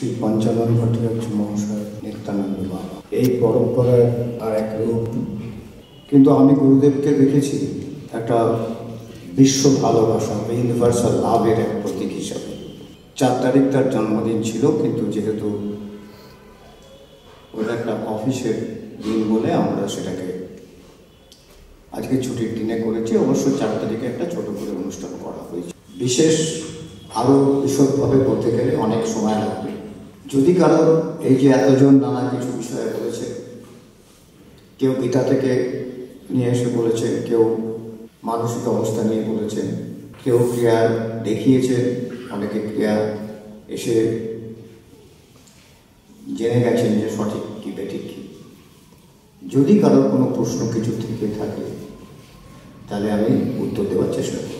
শ্রী পঞ্চানন ভট্টাচার্য মহাশয় নিত্যানন্দ বাবা এই পরম্পরার আর এক রূপ। কিন্তু আমি গুরুদেবকে দেখেছি একটা বিশ্ব ভালোবাসা, ইউনিভার্সাল লাভের এক প্রতীক হিসাবে। 4 তারিখ তার জন্মদিন ছিল, কিন্তু যেহেতু ওটা একটা অফিসের দিন বলে আমরা সেটাকে আজকে ছুটির দিনে করেছি। অবশ্য 4 তারিখে একটা ছোট করে অনুষ্ঠান করা হয়েছে। বিশেষ আরও বিশদভাবে বলতে গেলে অনেক সময় লাগবে। যদি কারণ এই যে এতজন নানা কিছু বিষয়ে বলেছে, কেউ গীতা থেকে নিয়ে এসে বলেছেন, কেউ মানসিক অবস্থা নিয়ে বলেছেন, কেউ ক্রিয়া দেখিয়েছে, অনেকে ক্রিয়া এসে জেনে গেছেন যে সঠিক কি বেঠিক কি। যদি কারোর কোনো প্রশ্ন কিছু থেকে থাকে তাহলে আমি উত্তর দেওয়ার চেষ্টা করি।